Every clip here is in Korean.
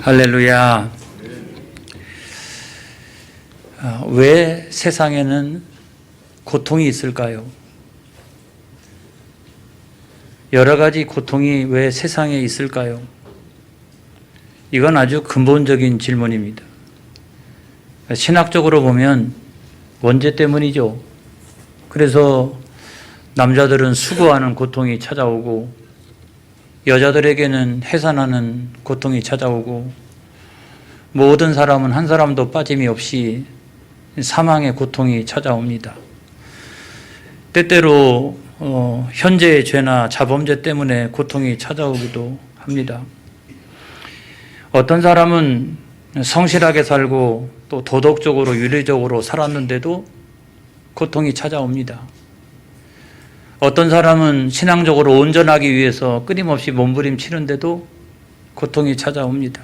할렐루야. 왜 세상에는 고통이 있을까요? 여러 가지 고통이 왜 세상에 있을까요? 이건 아주 근본적인 질문입니다. 신학적으로 보면 원죄 때문이죠. 그래서 남자들은 수고하는 고통이 찾아오고 여자들에게는 해산하는 고통이 찾아오고 모든 사람은 한 사람도 빠짐이 없이 사망의 고통이 찾아옵니다. 때때로 현재의 죄나 자범죄 때문에 고통이 찾아오기도 합니다. 어떤 사람은 성실하게 살고 또 도덕적으로 윤리적으로 살았는데도 고통이 찾아옵니다. 어떤 사람은 신앙적으로 온전하기 위해서 끊임없이 몸부림치는데도 고통이 찾아옵니다.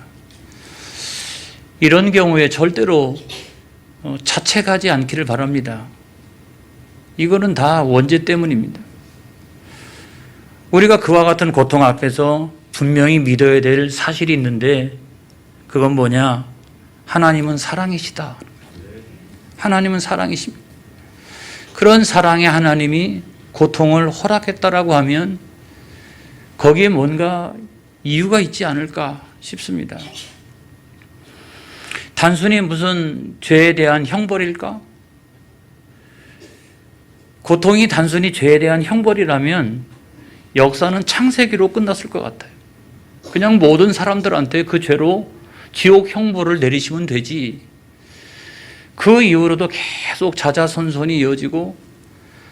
이런 경우에 절대로 자책하지 않기를 바랍니다. 이거는 다 원죄 때문입니다. 우리가 그와 같은 고통 앞에서 분명히 믿어야 될 사실이 있는데 그건 뭐냐? 하나님은 사랑이시다. 하나님은 사랑이십니다. 그런 사랑의 하나님이 고통을 허락했다라고 하면 거기에 뭔가 이유가 있지 않을까 싶습니다. 단순히 무슨 죄에 대한 형벌일까? 고통이 단순히 죄에 대한 형벌이라면 역사는 창세기로 끝났을 것 같아요. 그냥 모든 사람들한테 그 죄로 지옥 형벌을 내리시면 되지. 그 이후로도 계속 자자손손이 이어지고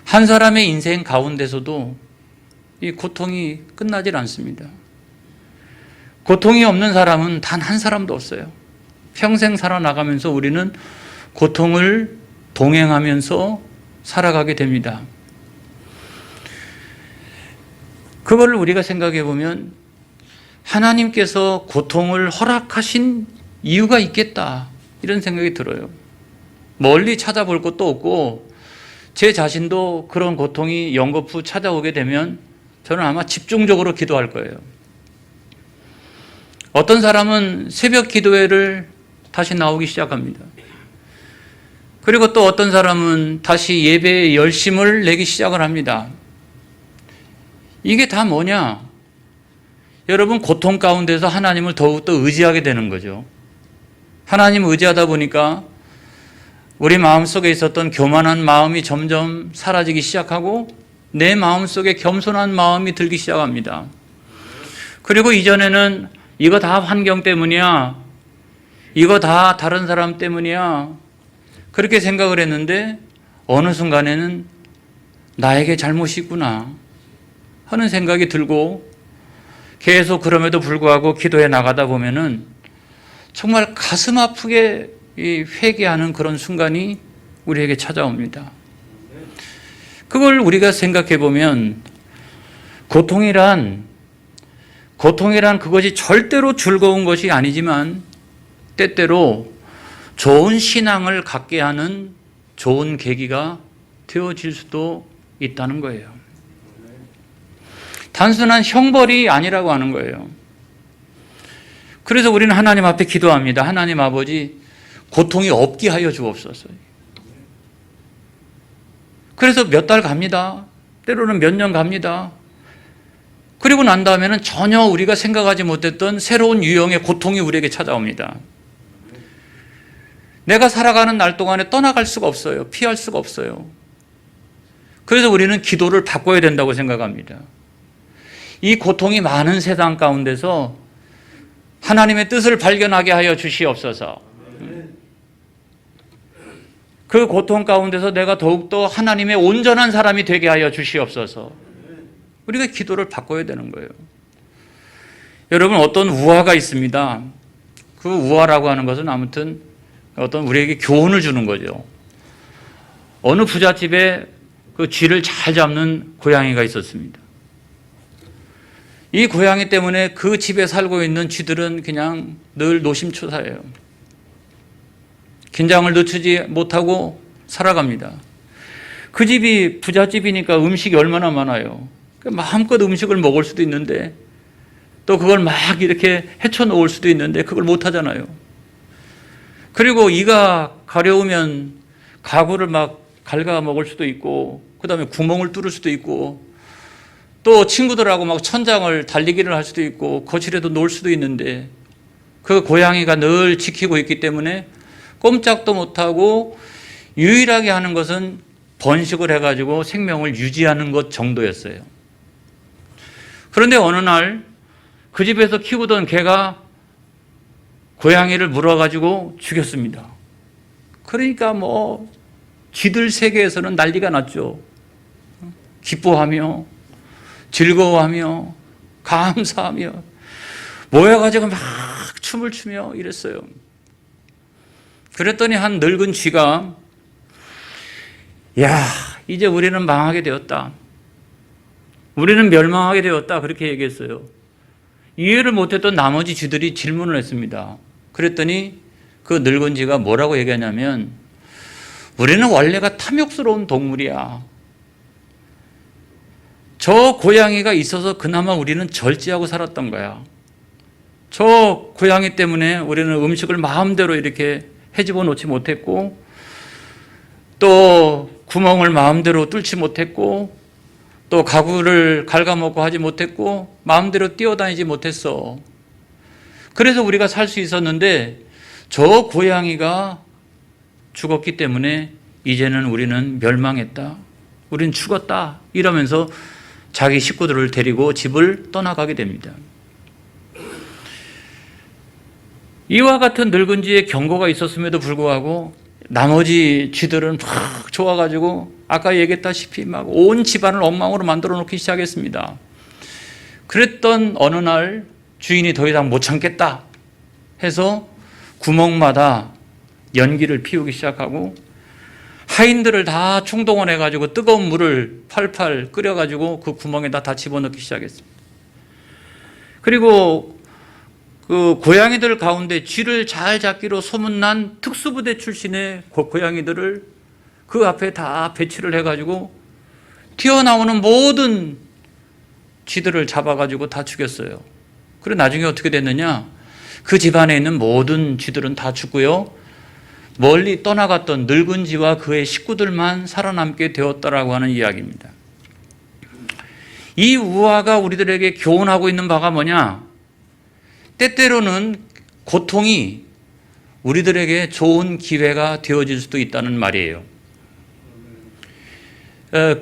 한 사람의 인생 가운데서도 이 고통이 끝나질 않습니다. 고통이 없는 사람은 단 한 사람도 없어요. 평생 살아나가면서 우리는 고통을 동행하면서 살아가게 됩니다. 그걸 우리가 생각해 보면 하나님께서 고통을 허락하신 이유가 있겠다 이런 생각이 들어요. 멀리 찾아볼 것도 없고 제 자신도 그런 고통이 연거푸 찾아오게 되면 저는 아마 집중적으로 기도할 거예요. 어떤 사람은 새벽 기도회를 다시 나오기 시작합니다. 그리고 또 어떤 사람은 다시 예배에 열심을 내기 시작을 합니다. 이게 다 뭐냐? 여러분, 고통 가운데서 하나님을 더욱더 의지하게 되는 거죠. 하나님 의지하다 보니까 우리 마음속에 있었던 교만한 마음이 점점 사라지기 시작하고 내 마음속에 겸손한 마음이 들기 시작합니다. 그리고 이전에는 이거 다 환경 때문이야, 이거 다 다른 사람 때문이야 그렇게 생각을 했는데 어느 순간에는 나에게 잘못이 있구나 하는 생각이 들고 계속 그럼에도 불구하고 기도해 나가다 보면은 정말 가슴 아프게 회개하는 그런 순간이 우리에게 찾아옵니다. 그걸 우리가 생각해 보면 고통이란 그것이 절대로 즐거운 것이 아니지만 때때로 좋은 신앙을 갖게 하는 좋은 계기가 되어질 수도 있다는 거예요. 단순한 형벌이 아니라고 하는 거예요. 그래서 우리는 하나님 앞에 기도합니다. 하나님 아버지, 고통이 없게 하여 주옵소서. 그래서 몇 달 갑니다. 때로는 몇 년 갑니다. 그리고 난 다음에는 전혀 우리가 생각하지 못했던 새로운 유형의 고통이 우리에게 찾아옵니다. 내가 살아가는 날 동안에 떠나갈 수가 없어요. 피할 수가 없어요. 그래서 우리는 기도를 바꿔야 된다고 생각합니다. 이 고통이 많은 세상 가운데서 하나님의 뜻을 발견하게 하여 주시옵소서. 그 고통 가운데서 내가 더욱더 하나님의 온전한 사람이 되게 하여 주시옵소서. 우리가 기도를 바꿔야 되는 거예요. 여러분, 어떤 우화가 있습니다. 그 우화라고 하는 것은 아무튼 어떤 우리에게 교훈을 주는 거죠. 어느 부잣집에 그 쥐를 잘 잡는 고양이가 있었습니다. 이 고양이 때문에 그 집에 살고 있는 쥐들은 그냥 늘 노심초사해요. 긴장을 늦추지 못하고 살아갑니다. 그 집이 부잣집이니까 음식이 얼마나 많아요. 마음껏 음식을 먹을 수도 있는데 또 그걸 막 이렇게 헤쳐놓을 수도 있는데 그걸 못 하잖아요. 그리고 이가 가려우면 가구를 막 갉아 먹을 수도 있고, 그 다음에 구멍을 뚫을 수도 있고, 또 친구들하고 막 천장을 달리기를 할 수도 있고, 거실에도 놓을 수도 있는데, 그 고양이가 늘 지키고 있기 때문에 꼼짝도 못하고 유일하게 하는 것은 번식을 해가지고 생명을 유지하는 것 정도였어요. 그런데 어느 날 그 집에서 키우던 개가 고양이를 물어가지고 죽였습니다. 그러니까 뭐 쥐들 세계에서는 난리가 났죠. 기뻐하며 즐거워하며 감사하며 모여가지고 막 춤을 추며 이랬어요. 그랬더니 한 늙은 쥐가 야, 이제 우리는 망하게 되었다. 우리는 멸망하게 되었다. 그렇게 얘기했어요. 이해를 못했던 나머지 쥐들이 질문을 했습니다. 그랬더니 그 늙은 쥐가 뭐라고 얘기하냐면 우리는 원래가 탐욕스러운 동물이야. 저 고양이가 있어서 그나마 우리는 절제하고 살았던 거야. 저 고양이 때문에 우리는 음식을 마음대로 이렇게 헤집어 놓지 못했고 또 구멍을 마음대로 뚫지 못했고 또 가구를 갉아먹고 하지 못했고 마음대로 뛰어다니지 못했어. 그래서 우리가 살 수 있었는데 저 고양이가 죽었기 때문에 이제는 우리는 멸망했다. 우린 죽었다. 이러면서 자기 식구들을 데리고 집을 떠나가게 됩니다. 이와 같은 늙은 쥐의 경고가 있었음에도 불구하고 나머지 쥐들은 막 좋아가지고 아까 얘기했다시피 막 온 집안을 엉망으로 만들어 놓기 시작했습니다. 그랬던 어느 날 주인이 더 이상 못 참겠다 해서 구멍마다 연기를 피우기 시작하고 하인들을 다 총동원해가지고 뜨거운 물을 팔팔 끓여가지고 그 구멍에다 다 집어넣기 시작했습니다. 그리고 그 고양이들 가운데 쥐를 잘 잡기로 소문난 특수부대 출신의 고양이들을 그 앞에 다 배치를 해가지고 튀어나오는 모든 쥐들을 잡아가지고 다 죽였어요. 그리고 나중에 어떻게 됐느냐? 그 집안에 있는 모든 쥐들은 다 죽고요. 멀리 떠나갔던 늙은 쥐와 그의 식구들만 살아남게 되었다라고 하는 이야기입니다. 이 우화가 우리들에게 교훈하고 있는 바가 뭐냐? 때때로는 고통이 우리들에게 좋은 기회가 되어질 수도 있다는 말이에요.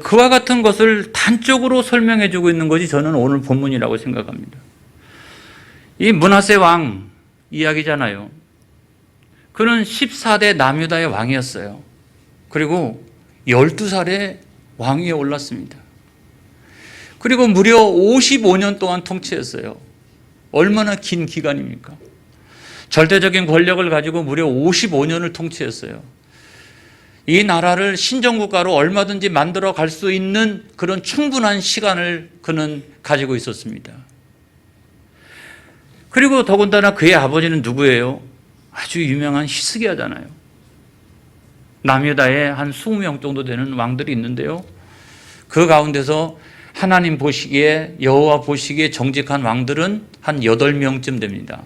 그와 같은 것을 단적으로 설명해 주고 있는 것이 저는 오늘 본문이라고 생각합니다. 이 므낫세 왕 이야기잖아요. 그는 14대 남유다의 왕이었어요. 그리고 12살에 왕위에 올랐습니다. 그리고 무려 55년 동안 통치했어요. 얼마나 긴 기간입니까? 절대적인 권력을 가지고 무려 55년을 통치했어요. 이 나라를 신정국가로 얼마든지 만들어 갈 수 있는 그런 충분한 시간을 그는 가지고 있었습니다. 그리고 더군다나 그의 아버지는 누구예요? 아주 유명한 히스기야잖아요. 남유다에 한 20명 정도 되는 왕들이 있는데요. 그 가운데서 하나님 보시기에 여호와 보시기에 정직한 왕들은 한 8명쯤 됩니다.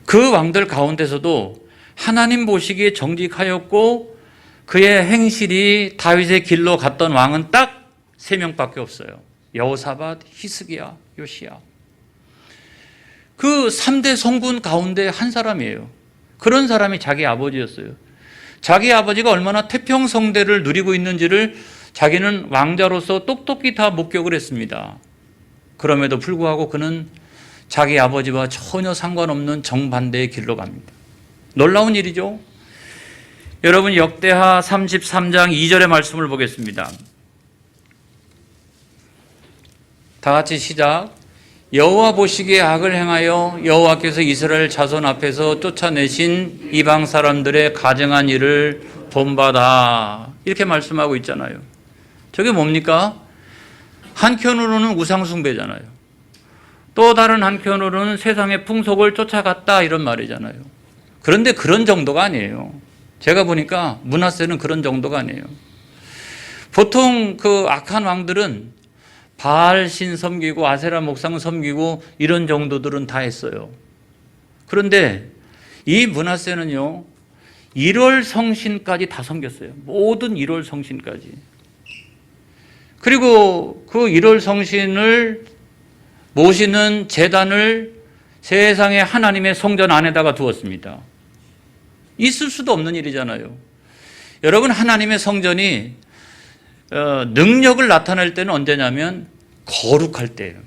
그 왕들 가운데서도 하나님 보시기에 정직하였고 그의 행실이 다윗의 길로 갔던 왕은 딱 3명밖에 없어요. 여호사밧, 히스기야, 요시야. 그 3대 성군 가운데 한 사람이에요. 그런 사람이 자기 아버지였어요. 자기 아버지가 얼마나 태평성대를 누리고 있는지를 자기는 왕자로서 똑똑히 다 목격을 했습니다. 그럼에도 불구하고 그는 자기 아버지와 전혀 상관없는 정반대의 길로 갑니다. 놀라운 일이죠. 여러분 역대하 33장 2절의 말씀을 보겠습니다. 다 같이 시작. 여호와 보시기에 악을 행하여 여호와께서 이스라엘 자손 앞에서 쫓아내신 이방 사람들의 가증한 일을 본받아. 이렇게 말씀하고 있잖아요. 저게 뭡니까? 한편으로는 우상숭배잖아요. 또 다른 한편으로는 세상의 풍속을 쫓아갔다 이런 말이잖아요. 그런데 그런 정도가 아니에요. 제가 보니까 므낫세는 그런 정도가 아니에요. 보통 그 악한 왕들은 바알신 섬기고 아세라 목상 섬기고 이런 정도들은 다 했어요. 그런데 이 므낫세는요 1월 성신까지 다 섬겼어요. 모든 1월 성신까지. 그리고 그 1월 성신을 모시는 제단을 세상의 하나님의 성전 안에다가 두었습니다. 있을 수도 없는 일이잖아요. 여러분, 하나님의 성전이 능력을 나타낼 때는 언제냐면 거룩할 때예요.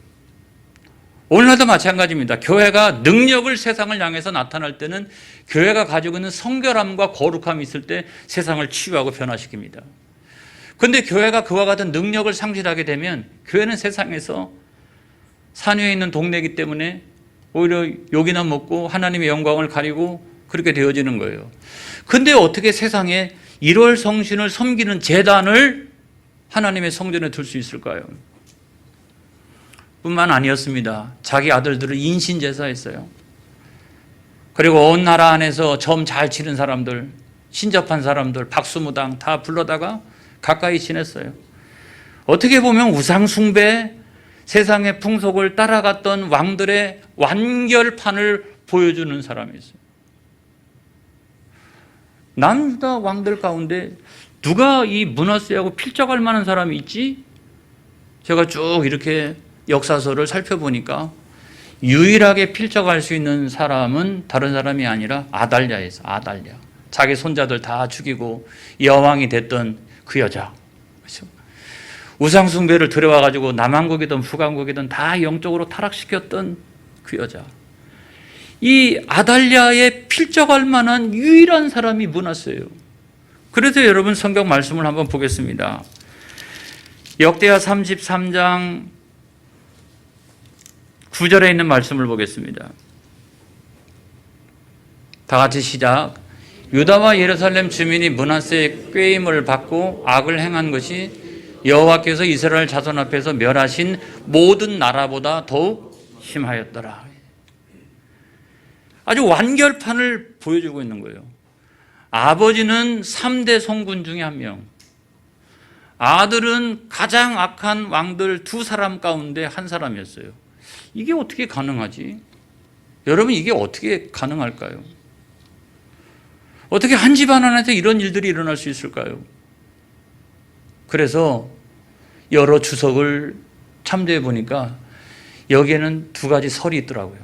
오늘날도 마찬가지입니다. 교회가 능력을 세상을 향해서 나타날 때는 교회가 가지고 있는 성결함과 거룩함이 있을 때 세상을 치유하고 변화시킵니다. 그런데 교회가 그와 같은 능력을 상실하게 되면 교회는 세상에서 산 위에 있는 동네이기 때문에 오히려 욕이나 먹고 하나님의 영광을 가리고 그렇게 되어지는 거예요. 그런데 어떻게 세상에 1월 성신을 섬기는 제단을 하나님의 성전에 둘 수 있을까요? 뿐만 아니었습니다. 자기 아들들을 인신제사했어요. 그리고 온 나라 안에서 점 잘 치는 사람들, 신접한 사람들, 박수무당 다 불러다가 가까이 지냈어요. 어떻게 보면 우상숭배, 세상의 풍속을 따라갔던 왕들의 완결판을 보여주는 사람이었어요. 남유다 왕들 가운데 누가 이 므낫세하고 필적할 만한 사람이 있지? 제가 쭉 이렇게 역사서를 살펴보니까 유일하게 필적할 수 있는 사람은 다른 사람이 아니라 아달랴였어. 아달랴. 자기 손자들 다 죽이고 여왕이 됐던 그 여자. 그렇죠? 우상숭배를 들여와가지고 남왕국이든 북왕국이든 다 영적으로 타락시켰던 그 여자. 이 아달랴에 필적할 만한 유일한 사람이 므낫세예요. 그래서 여러분 성경 말씀을 한번 보겠습니다. 역대하 33장 9절에 있는 말씀을 보겠습니다. 다 같이 시작. 유다와 예루살렘 주민이 므낫세의 꾀임을 받고 악을 행한 것이 여호와께서 이스라엘 자손 앞에서 멸하신 모든 나라보다 더욱 심하였더라. 아주 완결판을 보여주고 있는 거예요. 아버지는 3대 성군 중에 한 명, 아들은 가장 악한 왕들 2사람 가운데 한 사람이었어요. 이게 어떻게 가능하지? 여러분, 이게 어떻게 가능할까요? 어떻게 한 집안 안에서 이런 일들이 일어날 수 있을까요? 그래서 여러 주석을 참조해 보니까 여기에는 2가지 설이 있더라고요.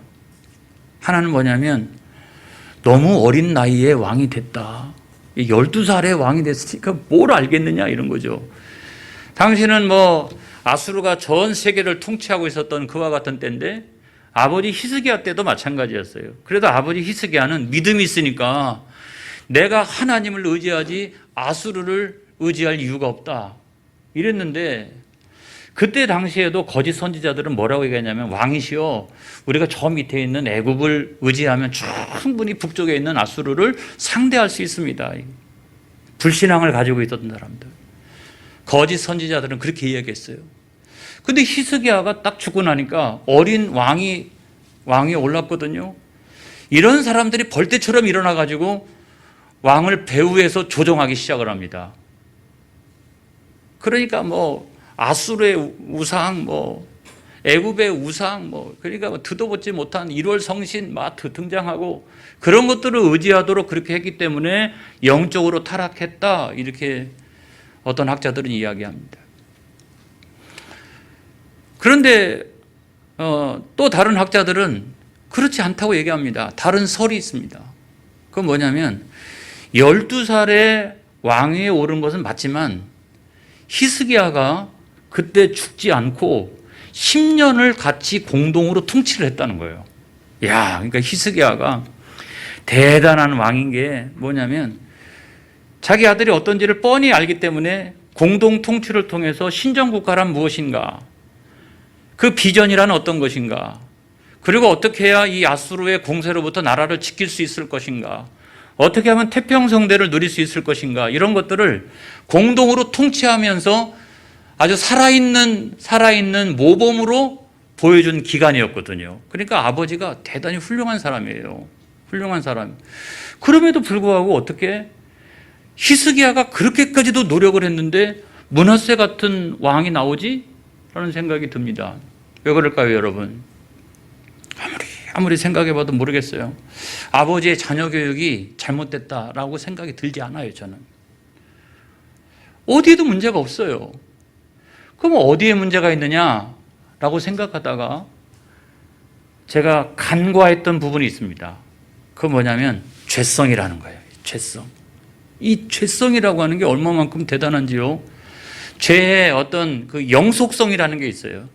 하나는 뭐냐면 너무 어린 나이에 왕이 됐다. 12살에 왕이 됐으니까 뭘 알겠느냐 이런 거죠. 당신은 아수르가 전 세계를 통치하고 있었던 그와 같은 때인데 아버지 히스기야 때도 마찬가지였어요. 그래도 아버지 히스기야는 믿음이 있으니까 내가 하나님을 의지하지 아수르를 의지할 이유가 없다 이랬는데, 그때 당시에도 거짓 선지자들은 뭐라고 얘기했냐면 왕이시여, 우리가 저 밑에 있는 애굽을 의지하면 충분히 북쪽에 있는 아수르를 상대할 수 있습니다. 불신앙을 가지고 있었던 사람들, 거짓 선지자들은 그렇게 이야기했어요. 근데 히스기야가 딱 죽고 나니까 어린 왕이 올랐거든요. 이런 사람들이 벌떼처럼 일어나가지고 왕을 배후에서 조종하기 시작을 합니다. 그러니까 아수르의 우상, 애굽의 우상, 그러니까 듣도 보지 못한 1월 성신 등장하고 그런 것들을 의지하도록 그렇게 했기 때문에 영적으로 타락했다, 이렇게 어떤 학자들은 이야기합니다. 그런데 또 다른 학자들은 그렇지 않다고 얘기합니다. 다른 설이 있습니다. 그건 뭐냐면 12살에 왕위에 오른 것은 맞지만 히스기야가 그때 죽지 않고 10년을 같이 공동으로 통치를 했다는 거예요. 그러니까 히스기야가 대단한 왕인 게 뭐냐면 자기 아들이 어떤지를 뻔히 알기 때문에 공동 통치를 통해서 신정국가란 무엇인가, 그 비전이란 어떤 것인가, 그리고 어떻게 해야 이 아수르의 공세로부터 나라를 지킬 수 있을 것인가, 어떻게 하면 태평성대를 누릴 수 있을 것인가, 이런 것들을 공동으로 통치하면서 아주 살아있는 모범으로 보여준 기간이었거든요. 그러니까 아버지가 대단히 훌륭한 사람이에요. 훌륭한 사람. 그럼에도 불구하고 어떻게 히스기야가 그렇게까지도 노력을 했는데 므낫세 같은 왕이 나오지? 라는 생각이 듭니다. 왜 그럴까요, 여러분? 아무리 생각해봐도 모르겠어요. 아버지의 자녀 교육이 잘못됐다라고 생각이 들지 않아요, 저는. 어디에도 문제가 없어요. 그럼 어디에 문제가 있느냐라고 생각하다가 제가 간과했던 부분이 있습니다. 그건 뭐냐면 죄성이라는 거예요. 죄성. 이 죄성이라고 하는 게 얼마만큼 대단한지요. 죄의 어떤 그 영속성이라는 게 있어요.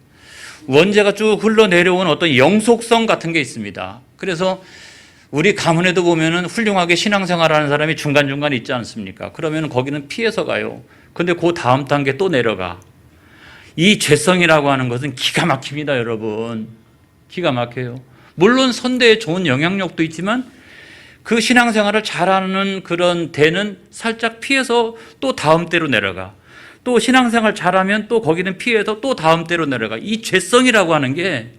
원죄가 쭉 흘러내려온 어떤 영속성 같은 게 있습니다. 그래서 우리 가문에도 보면은 훌륭하게 신앙생활하는 사람이 중간중간 있지 않습니까? 그러면 거기는 피해서 가요. 근데 그 다음 단계 또 내려가. 이 죄성이라고 하는 것은 기가 막힙니다, 여러분. 기가 막혀요. 물론 선대에 좋은 영향력도 있지만 그 신앙생활을 잘하는 그런 대는 살짝 피해서 또 다음 대로 내려가. 또 신앙생활 잘하면 또 거기는 피해서 또 다음 대로 내려가. 이 죄성이라고 하는 게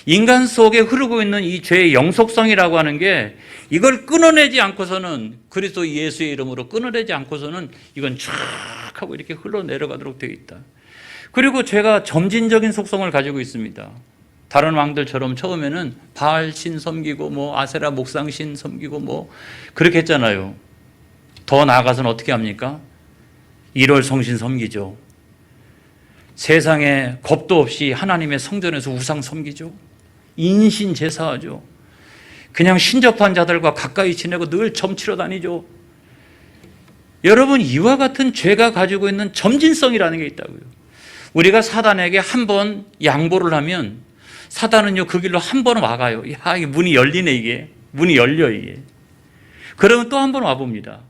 인간 속에 흐르고 있는 이 죄의 영속성이라고 하는 게 이걸 끊어내지 않고서는 그리스도 예수의 이름으로 끊어내지 않고서는 이건 쫙 하고 이렇게 흘러내려가도록 되어 있다. 그리고 죄가 점진적인 속성을 가지고 있습니다. 다른 왕들처럼 처음에는 바알신 섬기고 뭐 아세라 목상신 섬기고 뭐 그렇게 했잖아요. 더 나아가서는 어떻게 합니까? 1월 성신 섬기죠. 세상에 겁도 없이 하나님의 성전에서 우상 섬기죠. 인신 제사하죠. 그냥 신접한 자들과 가까이 지내고 늘 점치러 다니죠. 여러분, 이와 같은 죄가 가지고 있는 점진성이라는 게 있다고요. 우리가 사단에게 한 번 양보를 하면 사단은요 그 길로 한 번 와가요. 야, 이게 문이 열리네, 이게 문이 열려 이게. 그러면 또 한 번 와봅니다.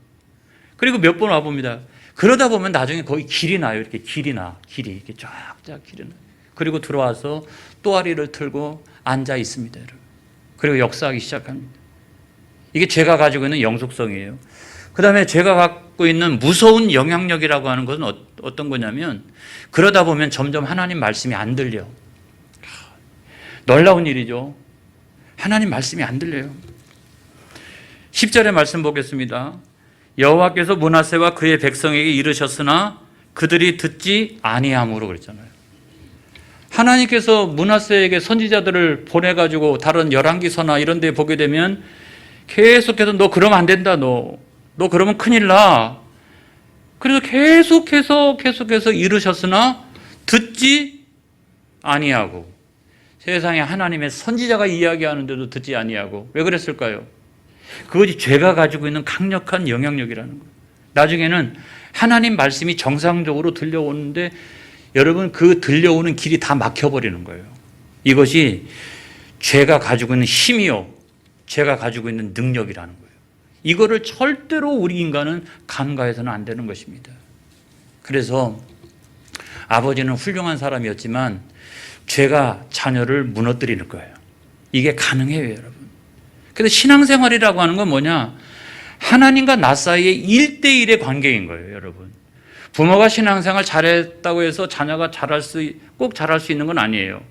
그리고 몇 번 와봅니다. 그러다 보면 나중에 거기 길이 나요. 이렇게 길이 이렇게 쫙쫙 길이 나. 그리고 들어와서 또아리를 틀고 앉아 있습니다, 여러분. 그리고 역사하기 시작합니다. 이게 죄가 가지고 있는 영속성이에요. 그 다음에 죄가 갖고 있는 무서운 영향력이라고 하는 것은 어떤 거냐면 그러다 보면 점점 하나님 말씀이 안 들려. 놀라운 일이죠. 하나님 말씀이 안 들려요. 10절의 말씀 보겠습니다. 여호와께서 므낫세와 그의 백성에게 이르셨으나 그들이 듣지 아니함으로 그랬잖아요. 하나님께서 므낫세에게 선지자들을 보내가지고 다른 열왕기서나 이런 데 보게 되면 계속해서 너 그러면 안 된다, 너 그러면 큰일 나. 그래서 계속해서 이르셨으나 듣지 아니하고, 세상에 하나님의 선지자가 이야기하는데도 듣지 아니하고. 왜 그랬을까요? 그것이 죄가 가지고 있는 강력한 영향력이라는 거예요. 나중에는 하나님 말씀이 정상적으로 들려오는데 여러분 그 들려오는 길이 다 막혀버리는 거예요. 이것이 죄가 가지고 있는 힘이요, 죄가 가지고 있는 능력이라는 거예요. 이거를 절대로 우리 인간은 간과해서는 안 되는 것입니다. 그래서 아버지는 훌륭한 사람이었지만 죄가 자녀를 무너뜨리는 거예요. 이게 가능해요, 여러분. 그래서 신앙생활이라고 하는 건 뭐냐? 하나님과 나 사이의 1대1의 관계인 거예요, 여러분. 부모가 신앙생활 잘했다고 해서 자녀가 꼭 잘할 수 있는 건 아니에요.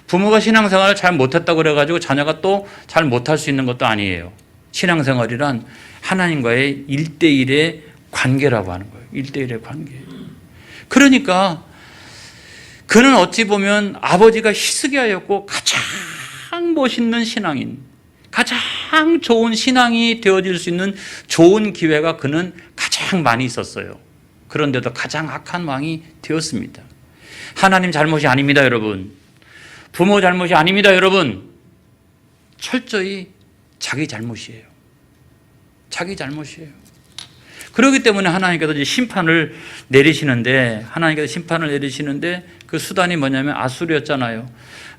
부모가 신앙생활을 잘 못했다고 그래가지고 자녀가 또 잘 못할 수 있는 것도 아니에요. 신앙생활이란 하나님과의 1대1의 관계라고 하는 거예요. 1대1의 관계. 그러니까 그는 어찌 보면 아버지가 히스기야였고 가장 멋있는 신앙인, 가장 좋은 신앙이 되어질 수 있는 좋은 기회가 그는 가장 많이 있었어요. 그런데도 가장 악한 왕이 되었습니다. 하나님 잘못이 아닙니다, 여러분. 부모 잘못이 아닙니다, 여러분. 철저히 자기 잘못이에요. 자기 잘못이에요. 그렇기 때문에 하나님께서 이제 심판을 내리시는데 그 수단이 뭐냐면 아수르였잖아요.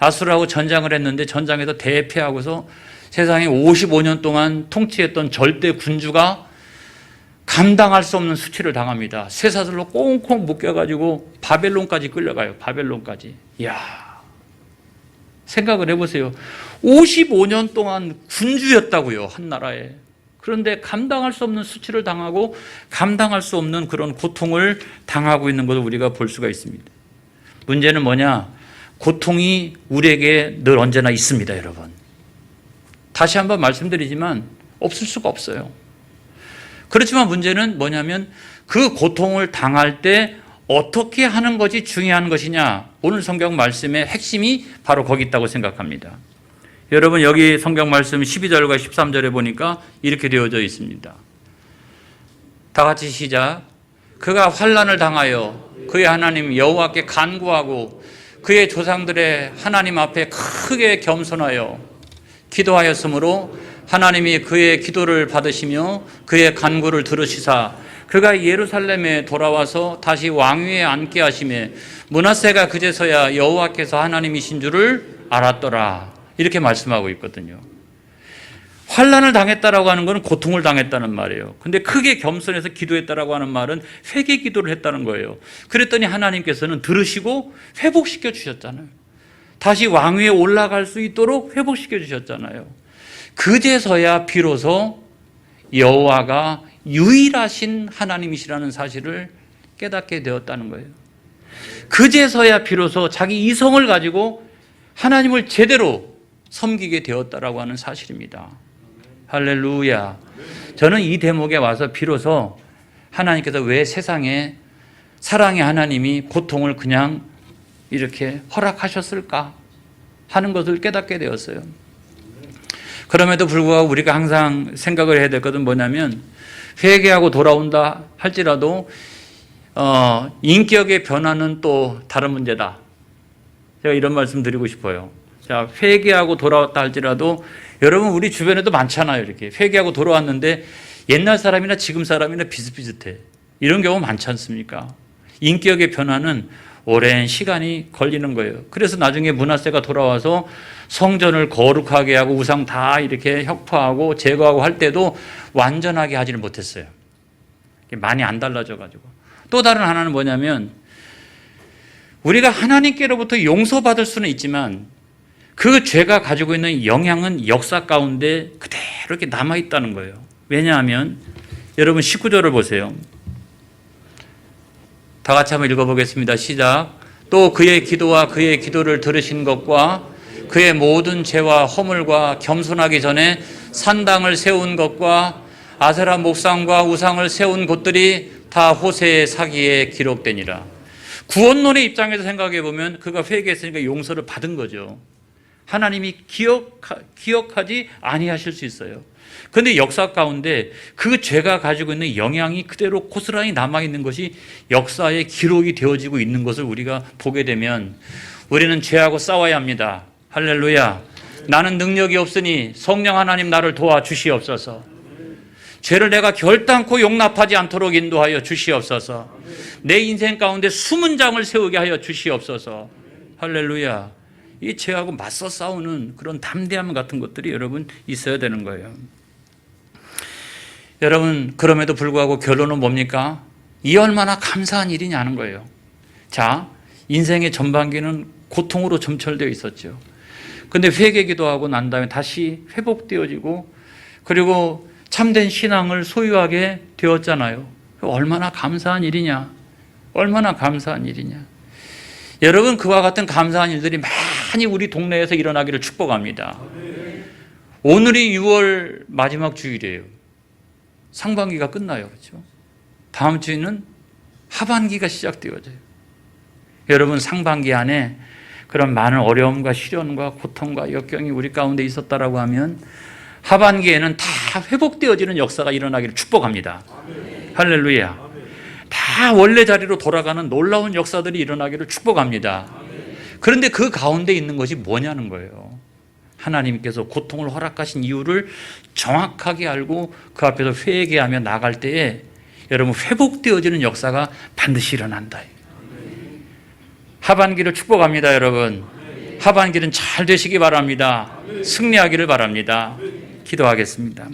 아수르하고 전장을 했는데 전장에서 대패하고서 세상에 55년 동안 통치했던 절대 군주가 감당할 수 없는 수치를 당합니다. 쇠사슬로 꽁꽁 묶여가지고 바벨론까지 끌려가요. 바벨론까지. 이야, 생각을 해보세요. 55년 동안 군주였다고요, 한 나라에. 그런데 감당할 수 없는 수치를 당하고 감당할 수 없는 그런 고통을 당하고 있는 것을 우리가 볼 수가 있습니다. 문제는 뭐냐? 고통이 우리에게 늘 언제나 있습니다, 여러분. 다시 한번 말씀드리지만 없을 수가 없어요. 그렇지만 문제는 뭐냐면 그 고통을 당할 때 어떻게 하는 것이 중요한 것이냐? 오늘 성경 말씀의 핵심이 바로 거기 있다고 생각합니다. 여러분, 여기 성경 말씀 12절과 13절에 보니까 이렇게 되어져 있습니다. 다 같이 시작. 그가 환난을 당하여 그의 하나님 여호와께 간구하고 그의 조상들의 하나님 앞에 크게 겸손하여 기도하였으므로 하나님이 그의 기도를 받으시며 그의 간구를 들으시사 그가 예루살렘에 돌아와서 다시 왕위에 앉게 하시매 므낫세가 그제서야 여호와께서 하나님이신 줄을 알았더라. 이렇게 말씀하고 있거든요. 환난을 당했다라고 하는 것은 고통을 당했다는 말이에요. 근데 크게 겸손해서 기도했다라고 하는 말은 회개 기도를 했다는 거예요. 그랬더니 하나님께서는 들으시고 회복시켜 주셨잖아요. 다시 왕위에 올라갈 수 있도록 회복시켜 주셨잖아요. 그제서야 비로소 여호와가 유일하신 하나님이시라는 사실을 깨닫게 되었다는 거예요. 그제서야 비로소 자기 이성을 가지고 하나님을 제대로 섬기게 되었다라고 하는 사실입니다. 할렐루야. 저는 이 대목에 와서 비로소 하나님께서 왜 세상에 사랑의 하나님이 고통을 그냥 이렇게 허락하셨을까 하는 것을 깨닫게 되었어요. 그럼에도 불구하고 우리가 항상 생각을 해야 될 것은 뭐냐면 회개하고 돌아온다 할지라도 인격의 변화는 또 다른 문제다. 제가 이런 말씀 드리고 싶어요. 자, 회개하고 돌아왔다 할지라도 여러분 우리 주변에도 많잖아요. 이렇게 회개하고 돌아왔는데 옛날 사람이나 지금 사람이나 비슷비슷해. 이런 경우 많지 않습니까? 인격의 변화는 오랜 시간이 걸리는 거예요. 그래서 나중에 므낫세가 돌아와서 성전을 거룩하게 하고 우상 다 이렇게 혁파하고 제거하고 할 때도 완전하게 하지는 못했어요. 많이 안 달라져가지고. 또 다른 하나는 뭐냐면 우리가 하나님께로부터 용서받을 수는 있지만 그 죄가 가지고 있는 영향은 역사 가운데 그대로 이렇게 남아있다는 거예요. 왜냐하면 여러분 19절을 보세요. 다 같이 한번 읽어보겠습니다. 시작. 또 그의 기도와 그의 기도를 들으신 것과 그의 모든 죄와 허물과 겸손하기 전에 산당을 세운 것과 아세라 목상과 우상을 세운 곳들이 다 호세의 사기에 기록되니라. 구원론의 입장에서 생각해 보면 그가 회개했으니까 용서를 받은 거죠. 하나님이 기억하지 아니하실 수 있어요. 그런데 역사 가운데 그 죄가 가지고 있는 영향이 그대로 고스란히 남아있는 것이 역사에 기록이 되어지고 있는 것을 우리가 보게 되면 우리는 죄하고 싸워야 합니다. 할렐루야. 나는 능력이 없으니 성령 하나님 나를 도와주시옵소서. 죄를 내가 결단코 용납하지 않도록 인도하여 주시옵소서. 내 인생 가운데 숨은 장을 세우게 하여 주시옵소서. 할렐루야. 이 죄하고 맞서 싸우는 그런 담대함 같은 것들이 여러분 있어야 되는 거예요. 여러분, 그럼에도 불구하고 결론은 뭡니까? 이 얼마나 감사한 일이냐는 거예요. 자, 인생의 전반기는 고통으로 점철되어 있었죠. 근데 회개 기도하고 난 다음에 다시 회복되어지고 그리고 참된 신앙을 소유하게 되었잖아요. 얼마나 감사한 일이냐. 얼마나 감사한 일이냐. 여러분, 그와 같은 감사한 일들이 많이 우리 동네에서 일어나기를 축복합니다. 오늘이 6월 마지막 주일이에요. 상반기가 끝나요. 그렇죠? 다음 주에는 하반기가 시작되어져요. 여러분, 상반기 안에 그런 많은 어려움과 시련과 고통과 역경이 우리 가운데 있었다라고 하면 하반기에는 다 회복되어지는 역사가 일어나기를 축복합니다. 할렐루야. 다 원래 자리로 돌아가는 놀라운 역사들이 일어나기를 축복합니다. 그런데 그 가운데 있는 것이 뭐냐는 거예요. 하나님께서 고통을 허락하신 이유를 정확하게 알고 그 앞에서 회개하며 나갈 때에 여러분 회복되어지는 역사가 반드시 일어난다. 하반기를 축복합니다. 여러분, 하반기는 잘 되시기 바랍니다. 승리하기를 바랍니다. 기도하겠습니다.